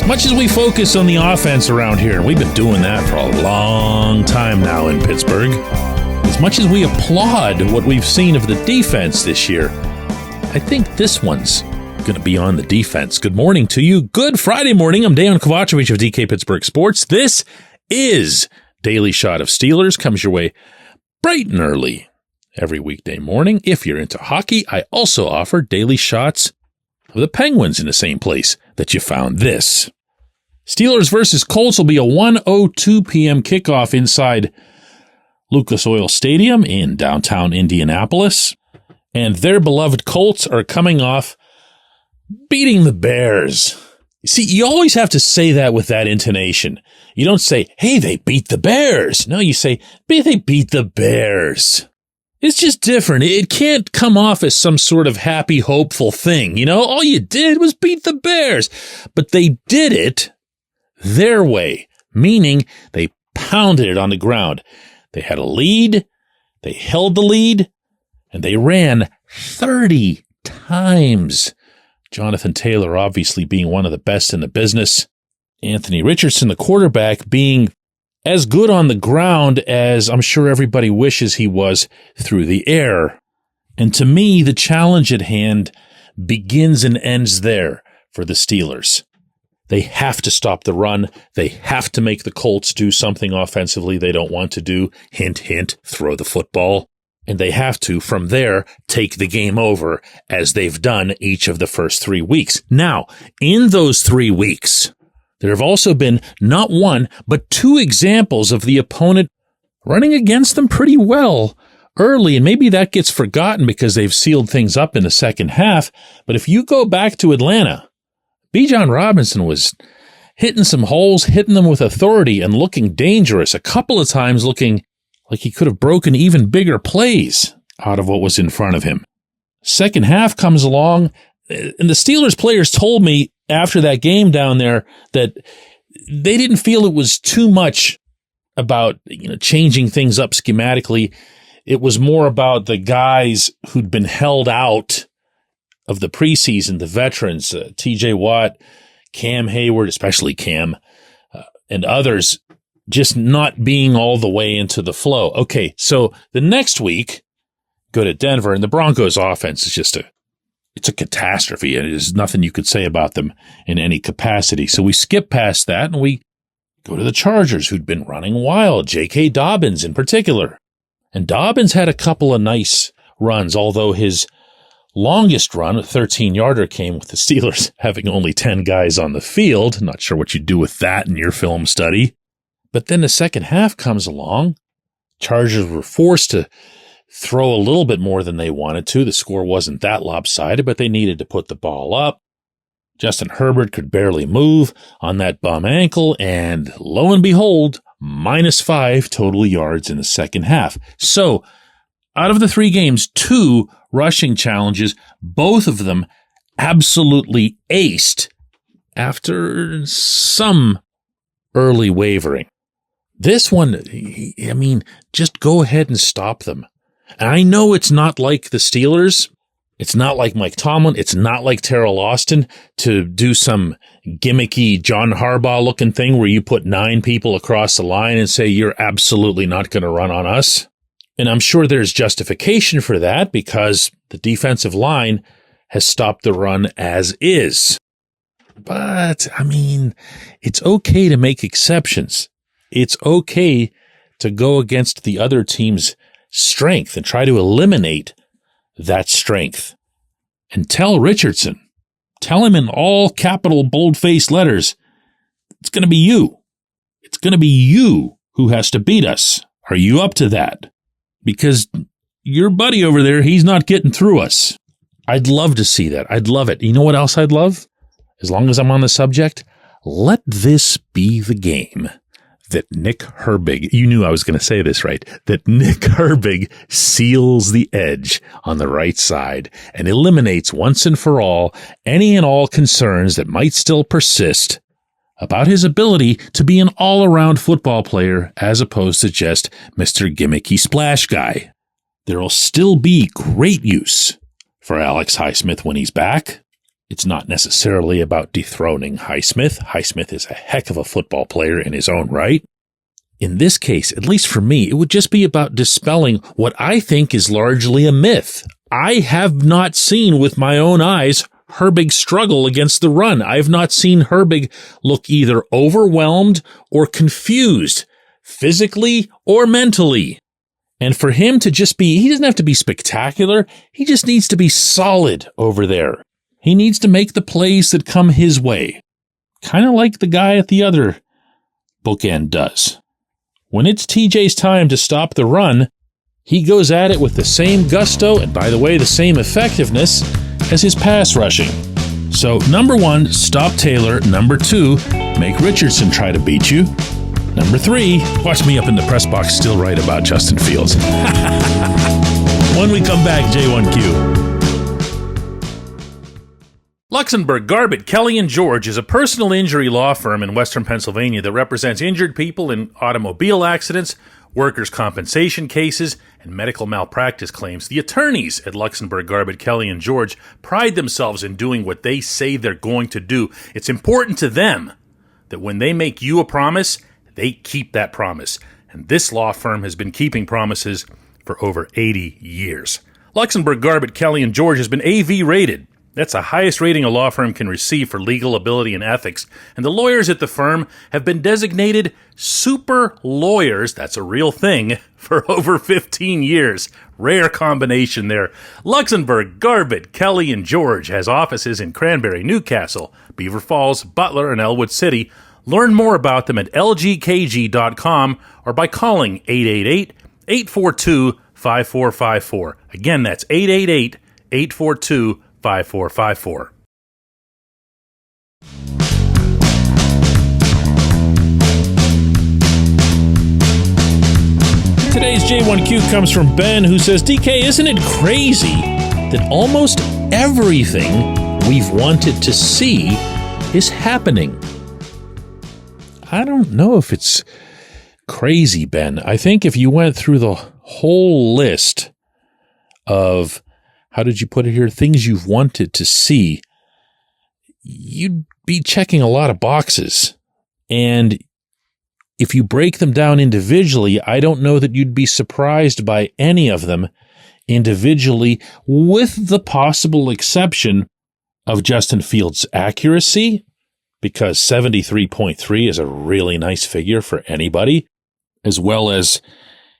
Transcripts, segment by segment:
Much as we focus on the offense around here, and we've been doing that for a long time now in Pittsburgh, as much as we applaud what we've seen of the defense this year, I think this one's going to be on the defense. Good morning to you. Good Friday morning. I'm Dejan Kovacevic of DK Pittsburgh Sports. This is Daily Shot of Steelers. Comes your way bright and early every weekday morning. If you're into hockey, I also offer daily shots of the Penguins in the same place that you found this. Steelers versus Colts will be a 1:02 p.m. kickoff inside Lucas Oil Stadium in downtown Indianapolis. And their beloved Colts are coming off beating the Bears. You see, you always have to say that with that intonation. You don't say, hey, they beat the Bears. No, you say, they beat the Bears. It's just different. It can't come off as some sort of happy, hopeful thing. You know, all you did was beat the Bears. But they did it their way, meaning they pounded it on the ground. They had a lead, they held the lead, and they ran 30 times. Jonathan Taylor obviously being one of the best in the business. Anthony Richardson, the quarterback, being as good on the ground as I'm sure everybody wishes he was through the air. And to me, the challenge at hand begins and ends there for the Steelers. They have to stop the run. They have to make the Colts do something offensively they don't want to do. Hint, hint, throw the football. And they have to, from there, take the game over as they've done each of the first 3 weeks. Now, in those 3 weeks, there have also been not one, but 2 examples of the opponent running against them pretty well early. And maybe that gets forgotten because they've sealed things up in the second half. But if you go back to Atlanta, Dejan Robinson was hitting some holes, hitting them with authority and looking dangerous, a couple of times looking like he could have broken even bigger plays out of what was in front of him. Second half comes along, and the Steelers players told me after that game down there that they didn't feel it was too much about, changing things up schematically. It was more about the guys who'd been held out of the preseason, the veterans, TJ Watt, Cam Hayward, especially Cam, and others, just not being all the way into the flow. Okay, so the next week, go to Denver, and the Broncos offense is just it's a catastrophe, and there's nothing you could say about them in any capacity. So we skip past that, and we go to the Chargers, who'd been running wild, J.K. Dobbins in particular. And Dobbins had a couple of nice runs, although his longest run, a 13-yarder, came with the Steelers having only 10 guys on the field. Not sure what you do with that in your film study. But then the second half comes along. Chargers were forced to throw a little bit more than they wanted to. The score wasn't that lopsided, but they needed to put the ball up. Justin Herbig could barely move on that bum ankle, and lo and behold, -5 total yards in the second half. So, out of the 3 games, 2 rushing challenges, both of them absolutely aced after some early wavering. This one, just go ahead and stop them. And I know it's not like the Steelers. It's not like Mike Tomlin. It's not like Terrell Austin to do some gimmicky John Harbaugh looking thing where you put 9 people across the line and say, you're absolutely not going to run on us. And I'm sure there's justification for that because the defensive line has stopped the run as is. But, it's okay to make exceptions. It's okay to go against the other team's strength and try to eliminate that strength. And tell Richardson, tell him in all capital bold-faced letters, it's going to be you. It's going to be you who has to beat us. Are you up to that? Because your buddy over there, he's not getting through us. I'd love to see that. I'd love it. You know what else I'd love? As long as I'm on the subject, let this be the game that Nick Herbig, you knew I was going to say this right, that Nick Herbig seals the edge on the right side and eliminates once and for all any and all concerns that might still persist about his ability to be an all-around football player as opposed to just Mr. Gimmicky Splash Guy. There will still be great use for Alex Highsmith when he's back. It's not necessarily about dethroning Highsmith. Highsmith is a heck of a football player in his own right. In this case, at least for me, it would just be about dispelling what I think is largely a myth. I have not seen with my own eyes Herbig struggle against the run. I have not seen Herbig look either overwhelmed or confused, physically or mentally. And for him to just be, he doesn't have to be spectacular. He just needs to be solid over there. He needs to make the plays that come his way. Kind of like the guy at the other bookend does. When it's TJ's time to stop the run, he goes at it with the same gusto and, by the way, the same effectiveness as his pass rushing. So, number 1, stop Taylor. Number 2, make Richardson try to beat you. Number 3, watch me up in the press box still right about Justin Fields. When we come back, J1Q. Luxembourg, Garbett, Kelly & George is a personal injury law firm in Western Pennsylvania that represents injured people in automobile accidents, workers' compensation cases, and medical malpractice claims. The attorneys at Luxembourg, Garbett, Kelly & George pride themselves in doing what they say they're going to do. It's important to them that when they make you a promise, they keep that promise. And this law firm has been keeping promises for over 80 years. Luxembourg, Garbett, Kelly & George has been AV rated. That's the highest rating a law firm can receive for legal ability and ethics. And the lawyers at the firm have been designated super lawyers, that's a real thing, for over 15 years. Rare combination there. Luxembourg, Garbett, Kelly & George has offices in Cranberry, Newcastle, Beaver Falls, Butler, and Elwood City. Learn more about them at lgkg.com or by calling 888-842-5454. Again, that's 888-842-5454. Today's J1Q comes from Ben, who says, DK, isn't it crazy that almost everything we've wanted to see is happening? I don't know if it's crazy, Ben. I think if you went through the whole list of, how did you put it here, things you've wanted to see, you'd be checking a lot of boxes. And if you break them down individually, I don't know that you'd be surprised by any of them individually, with the possible exception of Justin Fields' accuracy, because 73.3 is a really nice figure for anybody, as well as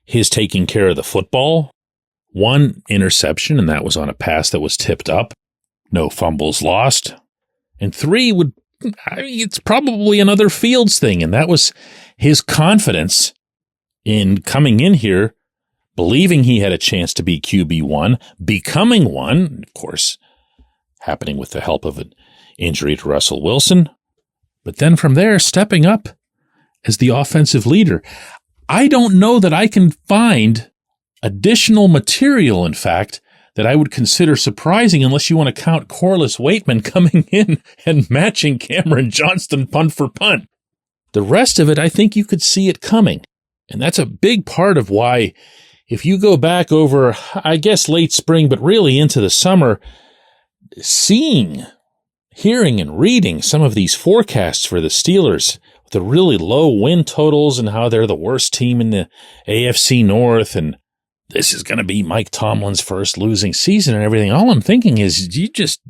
his taking care of the football. 1 interception, and that was on a pass that was tipped up. No fumbles lost. And 3 it's probably another Fields thing, and that was his confidence in coming in here, believing he had a chance to be QB1, becoming one, of course, happening with the help of an injury to Russell Wilson, but then from there, stepping up as the offensive leader. I don't know that I can find additional material, in fact, that I would consider surprising unless you want to count Corliss Waitman coming in and matching Cameron Johnston punt for punt. The rest of it, I think you could see it coming. And that's a big part of why, if you go back over, I guess, late spring, but really into the summer, seeing, hearing, and reading some of these forecasts for the Steelers, with the really low win totals and how they're the worst team in the AFC North, and this is going to be Mike Tomlin's first losing season and everything. All I'm thinking is you just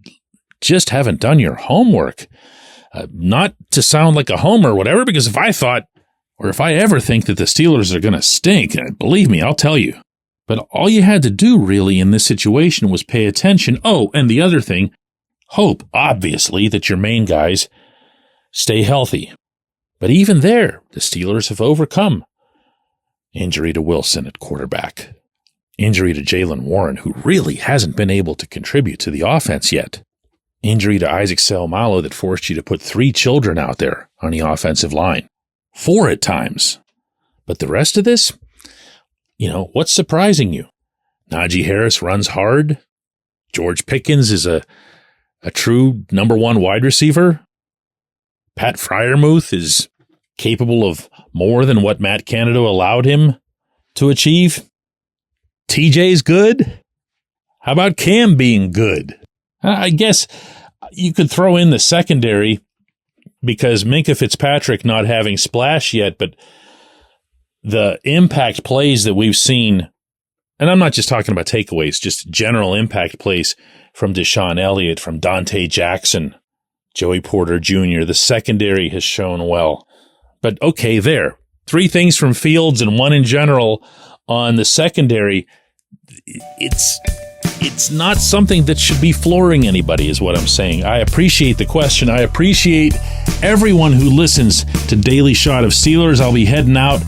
haven't done your homework. Not to sound like a homer or whatever, because if I thought, or if I ever think that the Steelers are going to stink, believe me, I'll tell you. But all you had to do really in this situation was pay attention. Oh, and the other thing, hope, obviously, that your main guys stay healthy. But even there, the Steelers have overcome injury to Wilson at quarterback. Injury to Jaylen Warren, who really hasn't been able to contribute to the offense yet. Injury to Isaac Seumalo that forced you to put 3 children out there on the offensive line. 4 at times. But the rest of this, what's surprising you? Najee Harris runs hard. George Pickens is a true number 1 wide receiver. Pat Freiermuth is capable of more than what Matt Canada allowed him to achieve. TJ's good. How about Cam being good? I guess, You could throw in the secondary because Minkah Fitzpatrick not having splash yet, but the impact plays that we've seen, and I'm not just talking about takeaways, just general impact plays from Deshaun Elliott, from Dante Jackson, Joey Porter Jr. The secondary has shown well. But okay, there. 3 things from Fields and 1 in general on the secondary. It's not something that should be flooring anybody, is what I'm saying. I appreciate the question. I appreciate everyone who listens to Daily Shot of Steelers. I'll be heading out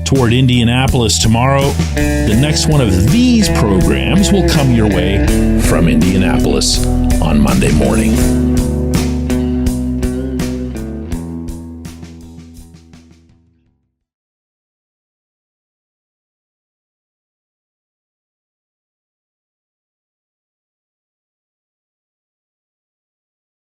toward Indianapolis tomorrow. The next one of these programs will come your way from Indianapolis on Monday morning.